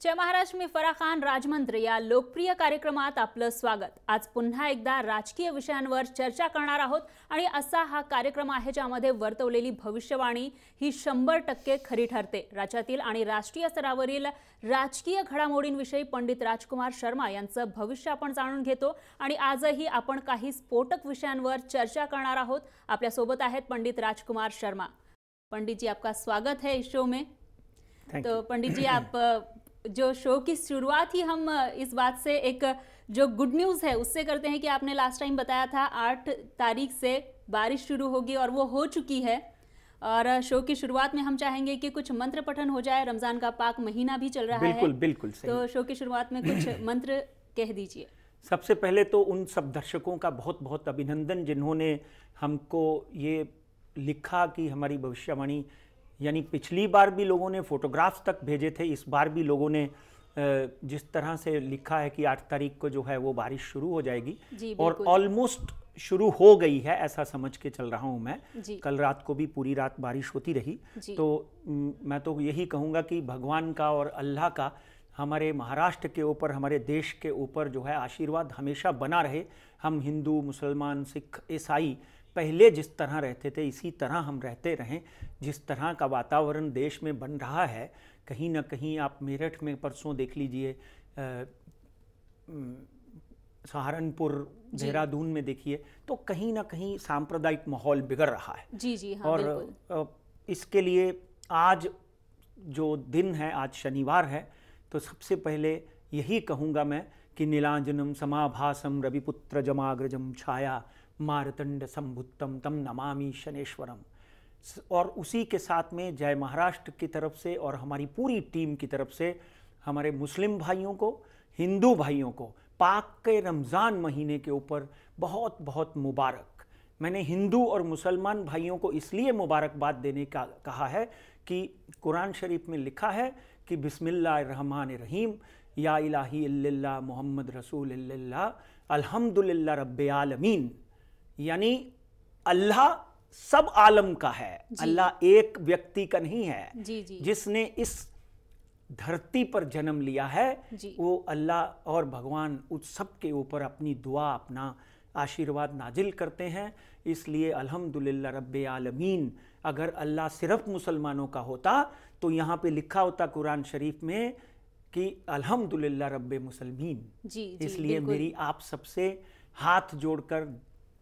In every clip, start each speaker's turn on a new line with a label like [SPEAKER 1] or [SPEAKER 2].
[SPEAKER 1] जय महाराष्ट्र में फराह खान राजमंत्र या लोकप्रिय कार्यक्रमात आपलं स्वागत। आज पुन्हा एकदा राजकीय विषयांवर चर्चा करणार आहोत आणि असा हा कार्यक्रम आहे ज्यामध्ये वर्तवलेली भविष्यवाणी ही 100% खरी ठरते। राज्यातील आणि राष्ट्रीय स्तरावरील राजकीय घडामोडींविषयी पंडित राजकुमार शर्मा यांचं भविष्य आपण जाणून घेतो आणि आजही आपण काही स्फोटक विषयांवर चर्चा करणार आहोत। आपल्या सोबत आहेत पंडित राजकुमार शर्मा। पंडित जी, आपका स्वागत है इस शो में। तो पंडित जी, आप जो शो की शुरुआत ही हम इस बात से एक जो गुड न्यूज़ है उससे करते हैं कि आपने लास्ट टाइम बताया था 8 तारीख से बारिश शुरू होगी और वो हो चुकी है। और शो की शुरुआत में हम चाहेंगे कि कुछ मंत्र पठन हो जाए। रमज़ान का पाक महीना भी चल रहा है।
[SPEAKER 2] बिल्कुल बिल्कुल सही।
[SPEAKER 1] तो शो की शुरुआत में कुछ मंत्र कह दीजिए।
[SPEAKER 2] सबसे पहले तो उन सब दर्शकों का बहुत बहुत अभिनंदन जिन्होंने हमको ये लिखा कि हमारी भविष्यवाणी, यानी पिछली बार भी लोगों ने फोटोग्राफ्स तक भेजे थे, इस बार भी लोगों ने जिस तरह से लिखा है कि 8 तारीख को जो है वो बारिश शुरू हो जाएगी और ऑलमोस्ट शुरू हो गई है, ऐसा समझ के चल रहा हूँ मैं। कल रात को भी पूरी रात बारिश होती रही। तो मैं तो यही कहूँगा कि भगवान का और अल्लाह का हमारे महाराष्ट्र के ऊपर, हमारे देश के ऊपर जो है आशीर्वाद हमेशा बना रहे। हम हिंदू, मुसलमान, सिख, ईसाई पहले जिस तरह रहते थे इसी तरह हम रहते रहें। जिस तरह का वातावरण देश में बन रहा है, कहीं ना कहीं आप मेरठ में परसों देख लीजिए, सहारनपुर, देहरादून में देखिए, तो कहीं ना कहीं सांप्रदायिक माहौल बिगड़ रहा है।
[SPEAKER 1] जी हाँ,
[SPEAKER 2] और इसके लिए आज जो दिन है, आज शनिवार है, तो सबसे पहले यही कहूँगा मैं कि नीलांजनम समाभासम रविपुत्र जमाग्रजम छाया मारतंड संभुत्तम तम नमामि शनेश्वरम। और उसी के साथ में जय महाराष्ट्र की तरफ से और हमारी पूरी टीम की तरफ से हमारे मुस्लिम भाइयों को, हिंदू भाइयों को पाक के रमज़ान महीने के ऊपर बहुत बहुत मुबारक। मैंने हिंदू और मुसलमान भाइयों को इसलिए मुबारकबाद देने का कहा है कि कुरान शरीफ में लिखा है कि बिस्मिल्लाहिर्रहमानिर्रहीम, या इलाही इल्लल्लाह मोहम्मद रसूल इल्लल्लाह अल्हम्दुलिल्लाह रब्बिल आलमीन। यानी अल्लाह सब आलम का है, अल्लाह एक व्यक्ति का नहीं है। जिसने इस धरती पर जन्म लिया है वो अल्लाह और भगवान उस सब के ऊपर अपनी दुआ, अपना आशीर्वाद नाजिल करते हैं। इसलिए अल्हम्दुलिल्लाह रब्बिल आलमीन। अगर अल्लाह सिर्फ मुसलमानों का होता तो यहाँ पे लिखा होता कुरान शरीफ में कि अल्हम्दुलिल्लाह रब्बिल मुसलमीन। इसलिए मेरी आप सबसे हाथ जोड़कर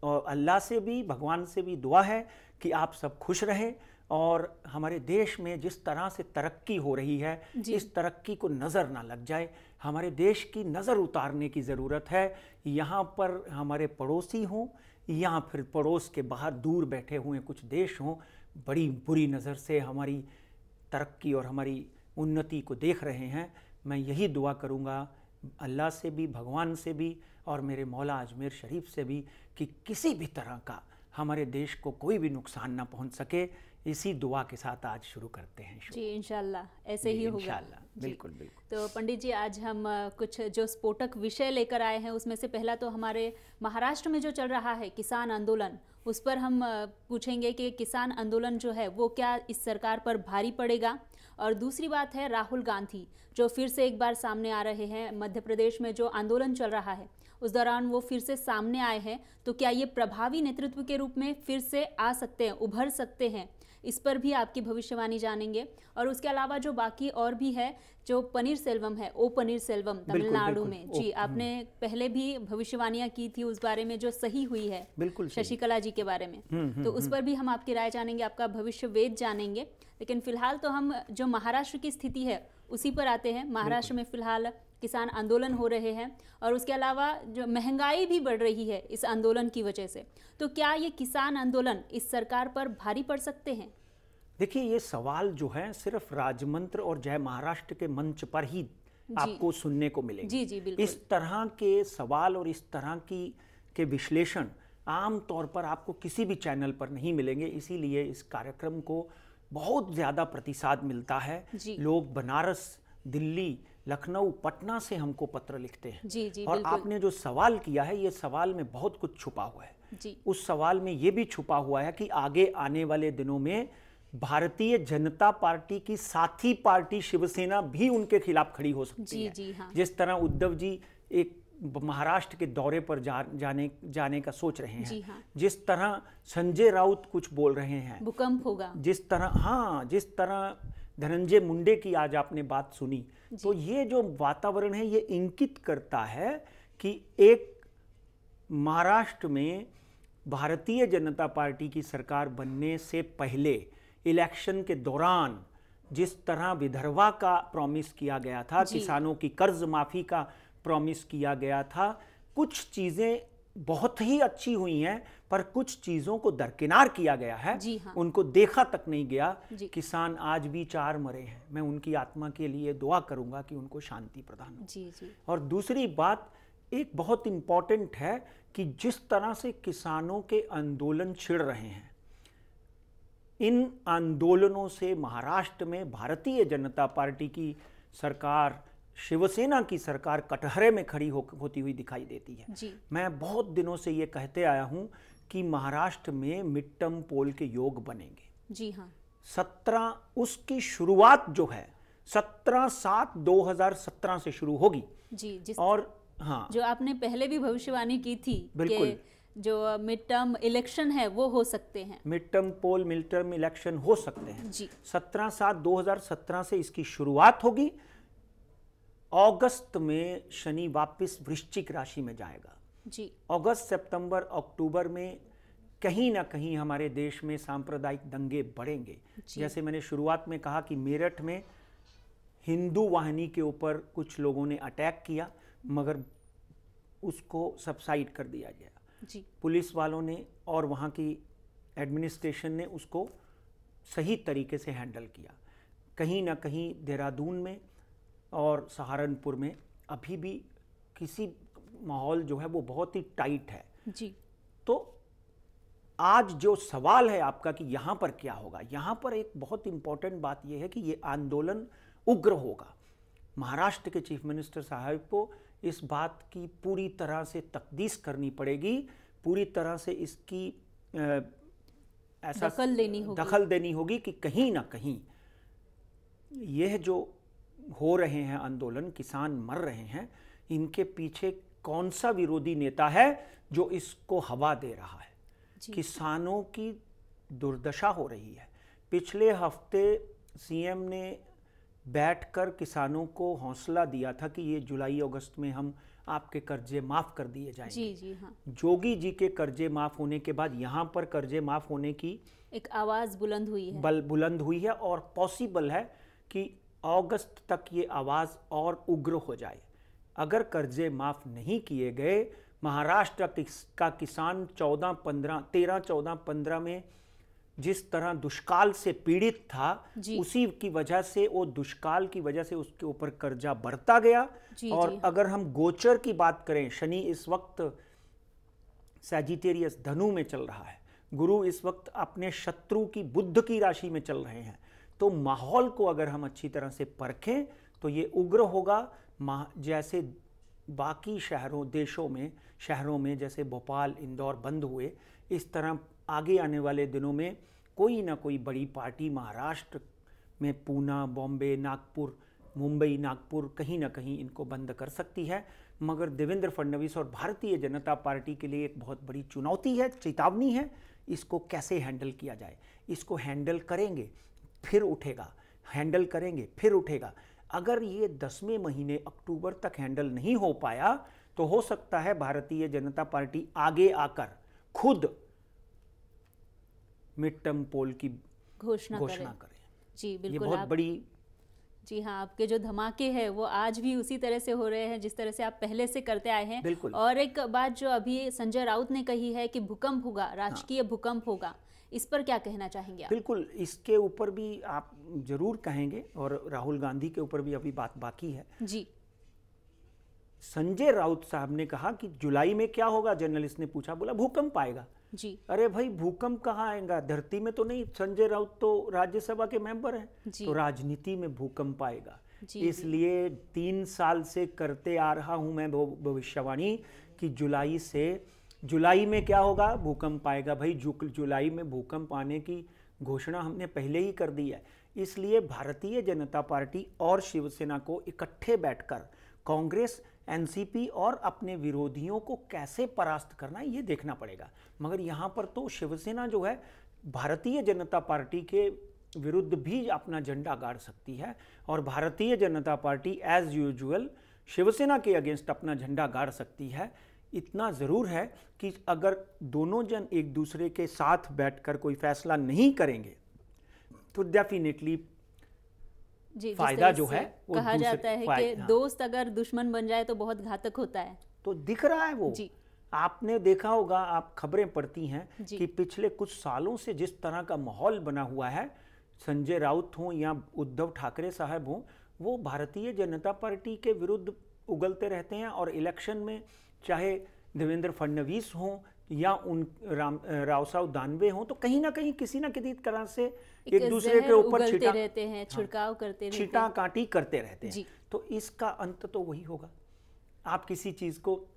[SPEAKER 2] और अल्लाह से भी, भगवान से भी दुआ है कि आप सब खुश रहें और हमारे देश में जिस तरह से तरक्की हो रही है इस तरक्की को नज़र ना लग जाए। हमारे देश की नज़र उतारने की ज़रूरत है। यहाँ पर हमारे पड़ोसी हों या फिर पड़ोस के बाहर दूर बैठे हुए कुछ देश हों, बड़ी बुरी नज़र से हमारी तरक्की और हमारी उन्नति को देख रहे हैं। मैं यही दुआ करूँगा अल्लाह से भी, भगवान से भी और मेरे मौला अजमेर शरीफ से भी कि किसी भी तरह का हमारे देश को कोई भी नुकसान ना पहुंच सके। इसी दुआ के साथ आज शुरू करते हैं शो।
[SPEAKER 1] जी इंशाल्लाह ऐसे ही होगा।
[SPEAKER 2] इंशाल्लाह, बिल्कुल बिल्कुल।
[SPEAKER 1] तो पंडित जी, आज हम कुछ जो स्फोटक विषय लेकर आए हैं उसमें से पहला तो हमारे महाराष्ट्र में जो चल रहा है किसान आंदोलन, उस पर हम पूछेंगे कि किसान आंदोलन जो है वो क्या इस सरकार पर भारी पड़ेगा। और दूसरी बात है राहुल गांधी जो फिर से एक बार सामने आ रहे हैं। मध्य प्रदेश में जो आंदोलन चल रहा है उस दौरान वो फिर से सामने आए हैं, तो क्या ये प्रभावी नेतृत्व के रूप में फिर से आ सकते हैं, उभर सकते हैं? इस पर भी आपकी भविष्यवाणी जानेंगे। और उसके अलावा जो बाकी और भी है, जो पनीर सेल्वम है, ओ पनीर सेल्वम तमिलनाडु में, जी आपने पहले भी भविष्यवाणियां की थी उस बारे में जो सही हुई है, शशिकला जी के बारे में। तो उस पर भी हम आपकी राय जानेंगे, आपका भविष्य वेद जानेंगे। लेकिन फिलहाल तो हम जो महाराष्ट्र की स्थिति है उसी पर आते हैं। महाराष्ट्र में फिलहाल किसान आंदोलन हो रहे हैं और उसके अलावा जो महंगाई भी बढ़ रही है इस आंदोलन की वजह से। तो क्या ये किसान आंदोलन इस सरकार पर भारी पड़ सकते हैं?
[SPEAKER 2] देखिए, ये सवाल जो है सिर्फ राजमंत्र और जय महाराष्ट्र के मंच पर ही आपको सुनने को मिलेंगे।
[SPEAKER 1] जी बिल्कुल।
[SPEAKER 2] इस तरह के सवाल और इस तरह के विश्लेषण आम तौर पर आपको किसी भी चैनल पर नहीं मिलेंगे। इसीलिए इस कार्यक्रम को बहुत ज़्यादा प्रतिसाद मिलता है। लोग बनारस, दिल्ली, लखनऊ, पटना से हमको पत्र लिखते हैं। और आपने जो सवाल किया है, ये सवाल में बहुत कुछ छुपा हुआ है। उस सवाल में ये भी छुपा हुआ है कि आगे आने वाले दिनों में भारतीय जनता पार्टी की साथी पार्टी शिवसेना भी उनके खिलाफ खड़ी हो सकती है।
[SPEAKER 1] जी हाँ।
[SPEAKER 2] जिस तरह उद्धव जी एक महाराष्ट्र के दौरे पर जाने का सोच रहे हैं,
[SPEAKER 1] हाँ।
[SPEAKER 2] जिस तरह संजय राउत कुछ बोल रहे हैं,
[SPEAKER 1] भूकंप होगा,
[SPEAKER 2] जिस तरह धनंजय मुंडे की आज आपने बात सुनी, तो ये जो वातावरण है ये इंगित करता है कि एक महाराष्ट्र में भारतीय जनता पार्टी की सरकार बनने से पहले इलेक्शन के दौरान जिस तरह विदर्भा का प्रॉमिस किया गया था, किसानों की कर्ज माफी का प्रॉमिस किया गया था, कुछ चीजें बहुत ही अच्छी हुई हैं, पर कुछ चीजों को दरकिनार किया गया है।
[SPEAKER 1] हाँ।
[SPEAKER 2] उनको देखा तक नहीं गया। किसान आज भी 4 मरे हैं। मैं उनकी आत्मा के लिए दुआ करूंगा कि उनको शांति प्रदान हो। और दूसरी बात एक बहुत इंपॉर्टेंट है कि जिस तरह से किसानों के आंदोलन छिड़ रहे हैं, इन आंदोलनों से महाराष्ट्र में भारतीय जनता पार्टी की सरकार, शिवसेना की सरकार कटहरे में खड़ी होती हुई दिखाई देती है। मैं बहुत दिनों से ये कहते आया हूं कि महाराष्ट्र में मिड टर्म पोल के योग बनेंगे।
[SPEAKER 1] जी हाँ।
[SPEAKER 2] 17 उसकी शुरुआत जो है 17/7/2017 से शुरू होगी। और हाँ,
[SPEAKER 1] जो आपने पहले भी भविष्यवाणी की थी,
[SPEAKER 2] बिल्कुल,
[SPEAKER 1] जो मिड टर्म इलेक्शन है वो हो सकते हैं,
[SPEAKER 2] मिड टर्म पोल, मिड टर्म इलेक्शन हो सकते हैं। 17/7/2017 से इसकी शुरुआत होगी। अगस्त में शनि वापस वृश्चिक राशि में जाएगा। अगस्त, सितंबर, अक्टूबर में कहीं ना कहीं हमारे देश में सांप्रदायिक दंगे बढ़ेंगे। जैसे मैंने शुरुआत में कहा कि मेरठ में हिंदू वाहिनी के ऊपर कुछ लोगों ने अटैक किया, मगर उसको सबसाइड कर दिया गया। पुलिस वालों ने और वहाँ की एडमिनिस्ट्रेशन ने उसको सही तरीके से हैंडल किया। कहीं ना कहीं देहरादून में और सहारनपुर में अभी भी किसी माहौल जो है वो बहुत ही टाइट है। तो आज जो सवाल है आपका कि यहाँ पर क्या होगा, यहाँ पर एक बहुत इंपॉर्टेंट बात यह है कि ये आंदोलन उग्र होगा। महाराष्ट्र के चीफ मिनिस्टर साहब को इस बात की पूरी तरह से तकदीस करनी पड़ेगी, पूरी तरह से इसकी ऐसा दखल देनी होगी कि कहीं ना कहीं यह जो हो रहे हैं आंदोलन, किसान मर रहे हैं, इनके पीछे कौन सा विरोधी नेता है जो इसको हवा दे रहा है। किसानों की दुर्दशा हो रही है। पिछले हफ्ते सीएम ने बैठकर किसानों को हौसला दिया था कि ये जुलाई अगस्त में हम आपके कर्जे माफ कर दिए जाएंगे।
[SPEAKER 1] हाँ।
[SPEAKER 2] जोगी जी के कर्जे माफ होने के बाद यहाँ पर कर्जे माफ होने की
[SPEAKER 1] एक आवाज बुलंद हुई है
[SPEAKER 2] और पॉसिबल है कि अगस्त तक ये आवाज और उग्र हो जाए। अगर कर्जे माफ नहीं किए गए, महाराष्ट्र का किसान 13-14-15 में जिस तरह दुष्काल से पीड़ित था, उसी की वजह से, वो दुष्काल की वजह से उसके ऊपर कर्जा बढ़ता गया। और अगर हम गोचर की बात करें, शनि इस वक्त सैजिटेरियस धनु में चल रहा है, गुरु इस वक्त अपने शत्रु की बुध की राशि में चल रहे हैं, तो माहौल को अगर हम अच्छी तरह से परखें तो ये उग्र होगा। जैसे बाकी शहरों में जैसे भोपाल, इंदौर बंद हुए, इस तरह आगे आने वाले दिनों में कोई ना कोई बड़ी पार्टी महाराष्ट्र में पूना, बॉम्बे, नागपुर, मुंबई, नागपुर कहीं ना कहीं इनको बंद कर सकती है। मगर देवेंद्र फडणवीस और भारतीय जनता पार्टी के लिए एक बहुत बड़ी चुनौती है, चेतावनी है। इसको कैसे हैंडल किया जाए? इसको हैंडल करेंगे फिर उठेगा, हैंडल करेंगे फिर उठेगा। अगर ये 10वें महीने अक्टूबर तक हैंडल नहीं हो पाया तो हो सकता है भारतीय जनता पार्टी आगे आकर खुद मिड टर्म पोल की घोषणा करे।
[SPEAKER 1] जी बिल्कुल,
[SPEAKER 2] ये बहुत बड़ी।
[SPEAKER 1] जी हाँ, आपके जो धमाके हैं वो आज भी उसी तरह से हो रहे हैं जिस तरह से आप पहले से करते आए हैं।
[SPEAKER 2] बिल्कुल।
[SPEAKER 1] और एक बात जो अभी संजय राउत ने कही है कि भूकंप होगा, राजकीय भूकंप होगा, इस पर क्या कहना चाहेंगे आप?
[SPEAKER 2] बिल्कुल, इसके ऊपर भी आप जरूर कहेंगे और राहुल गांधी के ऊपर भी अभी बात बाकी है।
[SPEAKER 1] जी।
[SPEAKER 2] संजय राउत साहब ने कहा कि जुलाई में क्या होगा, जर्नलिस्ट ने पूछा, बोला भूकंप आएगा।
[SPEAKER 1] जी।
[SPEAKER 2] अरे भाई, भूकंप कहाँ आएगा? धरती में तो नहीं। संजय राउत तो राज्यसभा के मेंबर हैं, तो राजनीति में भूकंप आएगा। इसलिए 3 साल से करते आ रहा हूं मैं भविष्यवाणी कि जुलाई में क्या होगा, भूकंप आएगा। भाई जुलाई में भूकंप आने की घोषणा हमने पहले ही कर दी है। इसलिए भारतीय जनता पार्टी और शिवसेना को इकट्ठे बैठकर कांग्रेस, एनसीपी और अपने विरोधियों को कैसे परास्त करना है ये देखना पड़ेगा। मगर यहाँ पर तो शिवसेना जो है भारतीय जनता पार्टी के विरुद्ध भी अपना झंडा गाड़ सकती है और Bharatiya Janata party as usual Shiv Sena के अगेंस्ट अपना झंडा गाड़ सकती है। इतना ज़रूर है कि अगर दोनों जन एक दूसरे के साथ बैठकर कोई फैसला नहीं करेंगे तो डेफिनेटली फायदा जो है वो
[SPEAKER 1] कहा जाता है कि दोस्त अगर दुश्मन बन जाए तो बहुत घातक होता है।
[SPEAKER 2] तो दिख रहा है वो
[SPEAKER 1] जी।
[SPEAKER 2] आपने देखा होगा, आप खबरें पढ़ती हैं कि पिछले कुछ सालों से जिस तरह का माहौल बना हुआ है, संजय राउत हों या उद्धव ठाकरे साहब हों, वो भारतीय जनता पार्टी के विरुद्ध उगलते रहते हैं और इलेक्शन में चाहे देवेंद्र फडणवीस हों या उन रावसाव दानवे हों तो कहीं ना कहीं किसी ना किसी तरह से एक दूसरे के ऊपर
[SPEAKER 1] छिड़काव करते हैं, छिड़काव करते रहते हैं,
[SPEAKER 2] छीटा काटी करते रहते हैं। तो इसका अंत तो वही होगा। आप किसी चीज को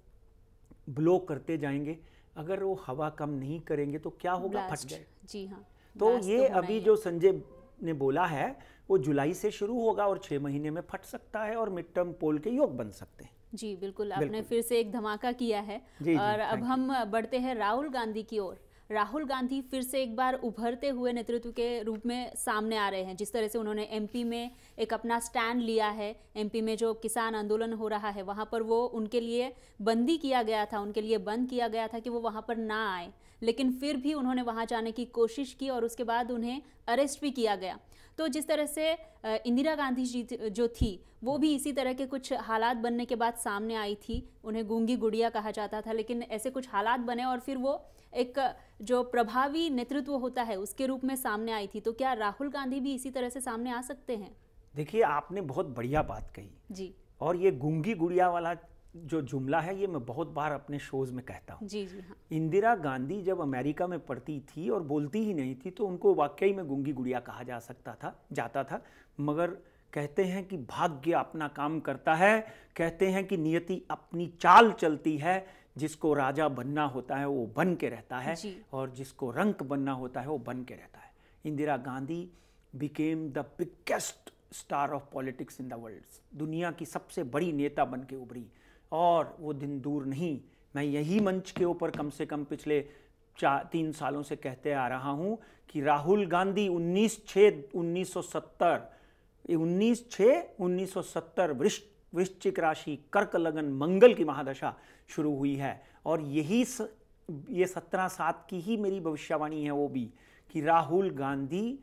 [SPEAKER 2] ब्लो करते जाएंगे, अगर वो हवा कम नहीं करेंगे तो क्या होगा, फट जाए।
[SPEAKER 1] जी हाँ।
[SPEAKER 2] तो ये अभी जो संजय ने बोला है वो जुलाई से शुरू होगा और 6 महीने में फट सकता है और मिड टर्म पोल के योग बन सकते हैं।
[SPEAKER 1] जी बिल्कुल, आपने फिर से एक धमाका किया है। और अब हम बढ़ते हैं राहुल गांधी की ओर। राहुल गांधी फिर से एक बार उभरते हुए नेतृत्व के रूप में सामने आ रहे हैं। जिस तरह से उन्होंने एमपी में एक अपना स्टैंड लिया है, एमपी में जो किसान आंदोलन हो रहा है वहां पर वो उनके लिए बंदी किया गया था, उनके लिए बंद किया गया था कि वो वहां पर ना आए, लेकिन फिर भी उन्होंने वहां जाने की कोशिश की और उसके बाद उन्हें अरेस्ट भी किया गया। तो जिस तरह से इंदिरा गांधी जी जो थी वो भी इसी तरह के कुछ हालात बनने के बाद सामने आई थी। उन्हें गूंगी गुड़िया कहा जाता था, लेकिन ऐसे कुछ हालात बने और फिर वो एक जो प्रभावी नेतृत्व होता है उसके रूप में सामने आई थी। तो क्या राहुल गांधी भी इसी तरह से सामने आ सकते हैं?
[SPEAKER 2] देखिए, आपने बहुत बढ़िया बात कही
[SPEAKER 1] जी।
[SPEAKER 2] और ये गूंगी गुड़िया वाला जो जुमला है ये मैं बहुत बार अपने शोज में कहता हूँ।
[SPEAKER 1] जी जी हाँ।
[SPEAKER 2] इंदिरा गांधी जब अमेरिका में पढ़ती थी और बोलती ही नहीं थी तो उनको वाकई में गूंगी गुड़िया कहा जाता था। मगर कहते हैं कि भाग्य अपना काम करता है, कहते हैं कि नियति अपनी चाल चलती है, जिसको राजा बनना होता है वो बन के रहता है और जिसको रंक बनना होता है वो बन के रहता है। Indira Gandhi became the biggest star of politics in the world. दुनिया की सबसे बड़ी नेता बन के उभरी और वो दिन दूर नहीं। मैं यही मंच के ऊपर कम से कम पिछले 3 सालों से कहते आ रहा हूँ कि राहुल गांधी 19/6/1970 वृश्चिक राशि, कर्क लगन, मंगल की महादशा शुरू हुई है और ये 17/7 की ही मेरी भविष्यवाणी है वो भी, कि राहुल गांधी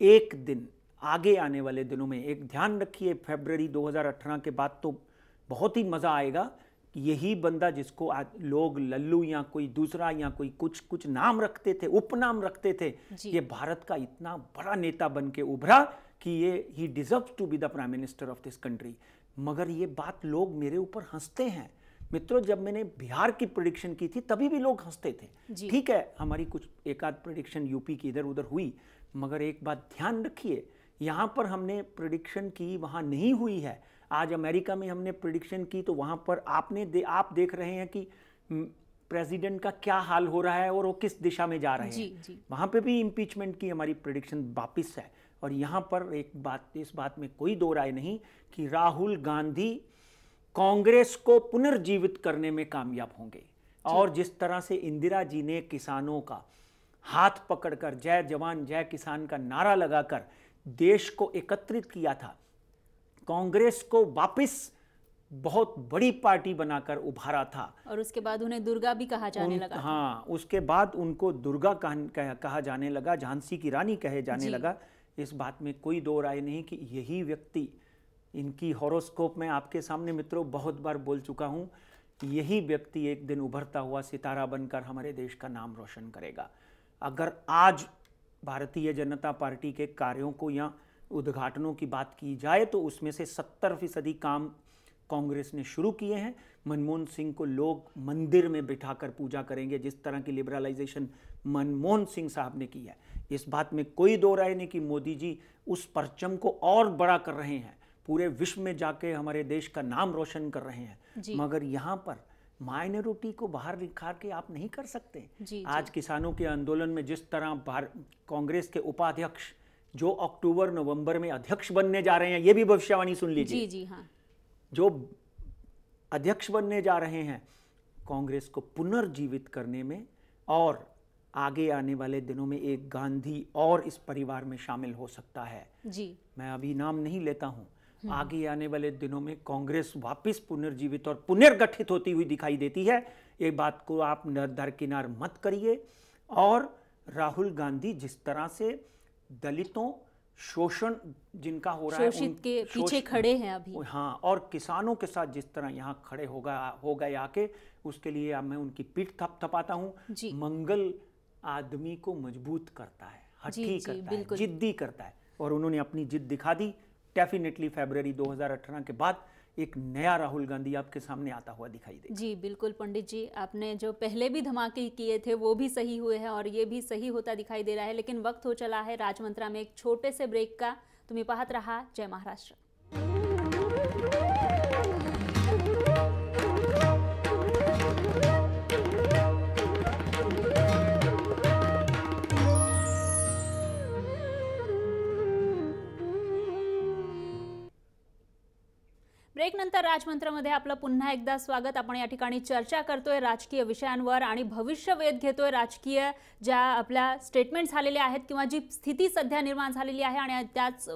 [SPEAKER 2] एक दिन आगे आने वाले दिनों में, एक ध्यान रखिए, फरवरी 2018 के बाद तो बहुत ही मजा आएगा। यही बंदा जिसको आज लोग लल्लू या कोई दूसरा या कोई कुछ नाम रखते थे, उपनाम रखते थे, ये भारत का इतना बड़ा नेता बन के उभरा कि ये ही deserves to be the prime minister of this country. मगर ये बात लोग मेरे ऊपर हंसते हैं। मित्रों, जब मैंने बिहार की प्रेडिक्शन की थी तभी भी लोग हंसते थे। ठीक है, हमारी कुछ एक आध प्रेडिक्शन यूपी की इधर उधर हुई, मगर एक बात ध्यान रखिए, यहाँ पर हमने प्रेडिक्शन की, वहाँ नहीं हुई है। आज अमेरिका में हमने प्रेडिक्शन की तो वहाँ पर आप देख रहे हैं कि प्रेसिडेंट का क्या हाल हो रहा है और वो किस दिशा में जा रहे हैं। वहाँ पे भी इम्पीचमेंट की हमारी प्रेडिक्शन वापिस है। और यहाँ पर इस बात में कोई दो राय नहीं कि राहुल गांधी कांग्रेस को पुनर्जीवित करने में कामयाब होंगे। और जिस तरह से इंदिरा जी ने किसानों का हाथ पकड़कर जय जवान जय किसान का नारा लगाकर देश को एकत्रित किया था, कांग्रेस को वापस बहुत बड़ी पार्टी बनाकर उभारा था।
[SPEAKER 1] और उसके बाद उन्हें दुर्गा भी कहा जाने लगा।
[SPEAKER 2] हाँ, उसके बाद उनको दुर्गा कहा जाने लगा, झांसी की रानी कहे जाने लगा। इस बात में कोई दो राय नहीं कि यही व्यक्ति, इनकी हॉरोस्कोप में आपके सामने मित्रों बहुत बार बोल चुका हूँ, यही व्यक्ति एक दिन उभरता हुआ सितारा बनकर हमारे देश का नाम रोशन करेगा। अगर आज भारतीय जनता पार्टी के कार्यों को या उद्घाटनों की बात की जाए तो उसमें से 70% काम कांग्रेस ने शुरू किए हैं। मनमोहन सिंह को लोग मंदिर में बिठाकर पूजा करेंगे, जिस तरह की लिबरलाइजेशन मनमोहन सिंह साहब ने की है। इस बात में कोई दो राय नहीं कि मोदी जी उस परचम को और बड़ा कर रहे हैं, पूरे विश्व में जाके हमारे देश का नाम रोशन कर रहे हैं। मगर यहाँ पर माइनॉरिटी को बाहर निकाल के आप नहीं कर सकते।
[SPEAKER 1] जी,
[SPEAKER 2] आज किसानों के आंदोलन में जिस तरह कांग्रेस के उपाध्यक्ष जो अक्टूबर नवंबर में अध्यक्ष बनने जा रहे हैं, ये भी भविष्यवाणी सुन लीजिए।
[SPEAKER 1] जी जी हाँ,
[SPEAKER 2] जो अध्यक्ष बनने जा रहे हैं कांग्रेस को पुनर्जीवित करने में, और आगे आने वाले दिनों में एक गांधी और इस परिवार में शामिल हो सकता है। जी, मैं अभी नाम नहीं लेता हूं। आगे आने वाले दिनों में कांग्रेस वापस पुनर्जीवित और पुनर्गठित होती हुई दिखाई देती है। ये बात को आप दरकिनार मत करिए। और राहुल गांधी जिस तरह से दलितों, शोषण जिनका हो रहा है,
[SPEAKER 1] शोषित के पीछे खड़े हैं अभी,
[SPEAKER 2] हाँ, और किसानों के साथ जिस तरह यहाँ खड़े हो गए आके, उसके लिए अब मैं उनकी पीठ थपथपाता हूँ। मंगल आदमी को मजबूत करता है, हठी करता है, जिद्दी करता है, और उन्होंने अपनी जिद दिखा दी। डेफिनेटली फरवरी 2018 के बाद एक नया राहुल गांधी आपके सामने आता हुआ दिखाई देगा।
[SPEAKER 1] जी बिल्कुल पंडित जी, आपने जो पहले भी धमाके किए थे वो भी सही हुए हैं और ये भी सही होता दिखाई दे रहा है। लेकिन वक्त हो चला है राजमंत्रा में एक छोटे से ब्रेक का। तुम्हें पाहत रहा जय महाराष्ट्र। ब्रेक नंतर राजमंत्रामध्ये आपलं पुन्हा एकदा स्वागत। आपण या ठिकाणी चर्चा करतोय राजकीय विषयांवर आणि भविष्यवेध घेतोय। राजकीय ज्या आपल्या स्टेटमेंट झालेले आहेत किंवा जी स्थिती सध्या निर्माण झालेली आहे आणि त्याच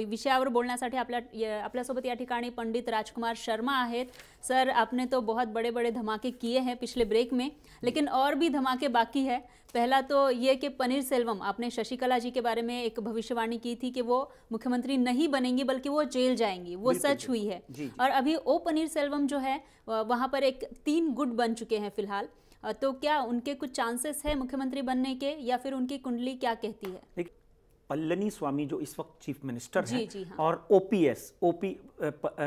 [SPEAKER 1] विषयावर बोलण्यासाठी आपल्यासोबत या ठिकाणी पंडित राजकुमार शर्मा आहेत। सर, आपने तो बहुत बड़े बड़े धमाके किए हैं पिछले ब्रेक में, लेकिन और भी धमाके बाकी है। पहला तो ये कि पनीरसेल्वम, आपने शशिकला जी के बारे में एक भविष्यवाणी की थी कि वो मुख्यमंत्री नहीं बनेंगी बल्कि वो जेल जाएंगी, वो सच हुई है। और अभी ओ पनीरसेल्वम जो है वहां पर एक 3 गुट बन चुके हैं फिलहाल। तो क्या उनके कुछ चांसेस है मुख्यमंत्री बनने के, या फिर उनकी कुंडली क्या कहती है?
[SPEAKER 2] पल्लनी स्वामी जो इस वक्त चीफ मिनिस्टर हैं,
[SPEAKER 1] हाँ।
[SPEAKER 2] और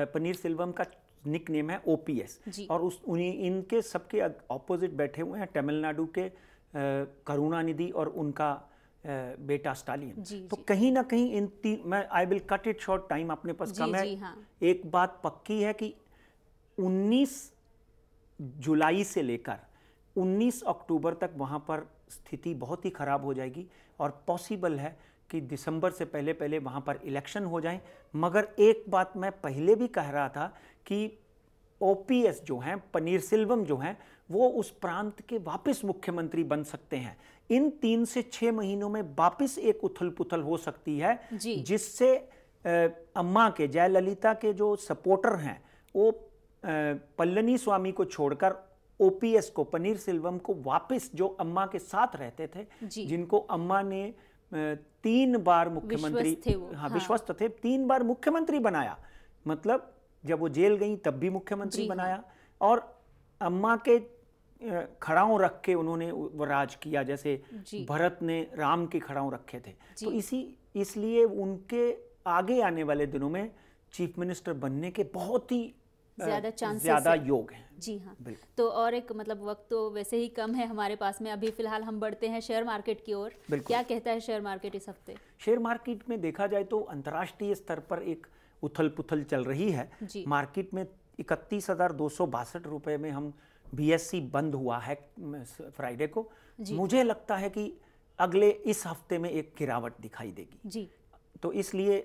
[SPEAKER 2] पनीरसेल्वम का निक नेम है ओपीएस, और इनके सबके ऑपोजिट बैठे हुए हैं तमिलनाडु के करुणानिधि और उनका बेटा स्टालिन। तो कहीं ना कहीं मैं I will cut it short, time अपने पास कम है। हाँ। एक बात पक्की है कि 19 जुलाई से लेकर 19 अक्टूबर तक वहां पर स्थिति बहुत ही खराब हो जाएगी, और पॉसिबल है कि दिसंबर से पहले वहां पर इलेक्शन हो जाए। मगर एक बात मैं पहले भी कह रहा था कि ओपीएस जो हैं, पनीरसेल्वम जो हैं, वो उस प्रांत के वापस मुख्यमंत्री बन सकते हैं। इन 3 से 6 महीनों में वापस एक उथल पुथल हो सकती है, जिससे अम्मा के, जयललिता के जो सपोर्टर हैं, वो पल्लनी स्वामी को छोड़कर ओपीएस को, पनीरसेल्वम को वापस, जो अम्मा के साथ रहते थे, जिनको अम्मा ने 3 बार मुख्यमंत्री, विश्वस्त थे, 3 बार मुख्यमंत्री बनाया। मतलब जब वो जेल गई तब भी मुख्यमंत्री बनाया, और अम्मा के खड़ाऊं रख के उन्होंने वो राज किया, जैसे भरत ने राम के खड़ाऊं रखे थे। तो इसलिए उनके आगे आने वाले दिनों में चीफ मिनिस्टर बनने के बहुत ही ज्यादा योग हैं।
[SPEAKER 1] जी हाँ, तो और एक मतलब वक्त तो वैसे ही कम है हमारे पास में। अभी फिलहाल हम बढ़ते हैं शेयर मार्केट की ओर। क्या कहता है शेयर मार्केट इस हफ्ते?
[SPEAKER 2] शेयर मार्केट में देखा जाए तो अंतर्राष्ट्रीय स्तर पर एक उथल पुथल चल रही है। मार्केट में 31,262 रुपए में हम बीएससी बंद हुआ है फ्राइडे को। मुझे लगता है कि अगले इस हफ्ते में एक गिरावट दिखाई देगी। तो इसलिए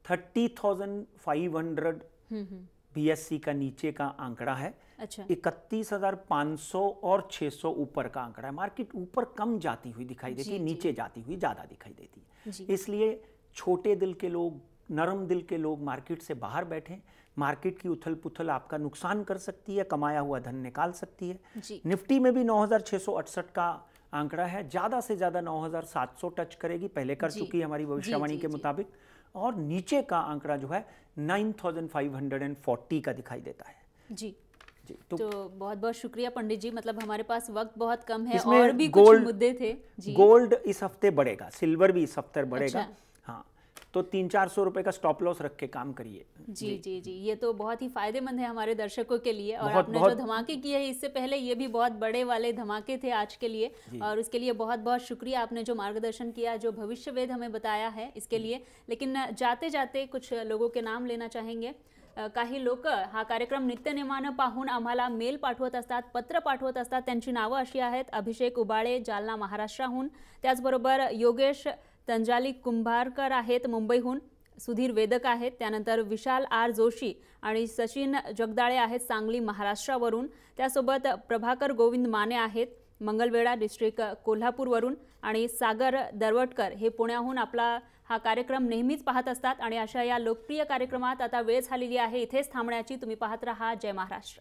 [SPEAKER 2] 30,500 बीएससी का नीचे का आंकड़ा है। 31,500 और 600 ऊपर का आंकड़ा है। मार्केट ऊपर कम जाती हुई दिखाई देती है, नीचे जाती हुई ज्यादा दिखाई देती है। इसलिए छोटे दिल के लोग, नरम दिल के लोग मार्केट से बाहर बैठें। मार्केट की उथल पुथल आपका नुकसान कर सकती है, कमाया हुआ धन निकाल सकती है। निफ्टी में भी 9,668 का आंकड़ा है, ज्यादा से ज्यादा 9,700 टच करेगी, पहले कर चुकी है हमारी भविष्यवाणी के मुताबिक। और नीचे का आंकड़ा जो है 9,540 का दिखाई देता है।
[SPEAKER 1] जी, तो बहुत बहुत शुक्रिया पंडित जी। मतलब हमारे पास वक्त बहुत कम है और भी कुछ मुद्दे थे।
[SPEAKER 2] गोल्ड इस हफ्ते बढ़ेगा, सिल्वर भी इस हफ्ते बढ़ेगा। हाँ, तो 300-400 रुपए का स्टॉप लॉस रख के काम करिए।
[SPEAKER 1] जी, ये तो बहुत ही फायदेमंद है हमारे दर्शकों के लिए। और आपने जो धमाके किए हैं इससे पहले, ये भी बहुत बड़े वाले धमाके थे आज के लिए, और उसके लिए बहुत बहुत शुक्रिया। आपने जो मार्गदर्शन किया, जो भविष्यवेध हमें बताया है, इसके लिए। लेकिन जाते जाते कुछ लोगों के नाम लेना चाहेंगे। काही लोक हा कार्यक्रम नित्यनेमानं पाहून आम्हाला मेल पाठवत असतात, पत्र पाठवत असतात. त्यांची नावं अशी आहेत: अभिषेक उबाळे जालना महाराष्ट्राहून, त्याचबरोबर योगेश तंजाली कुंभारकर आहेत मुंबईहून, सुधीर वेदक आहेत, त्यानंतर विशाल आर जोशी आणि सचिन जगदाळे आहेत सांगली महाराष्ट्रावरून, त्यासोबत प्रभाकर गोविंद माने आहेत मंगलवेढा डिस्ट्रिक्ट कोल्हापूरवरून, आणि सागर दरवटकर हे पुण्याहून आपला हा कार्यक्रम नेहमीच पाहत असतात. आणि अशा या लोकप्रिय कार्यक्रमात आता वेळ झालेली आहे इथेच थांबण्याची. तुम्ही पाहत रहा जय महाराष्ट्र.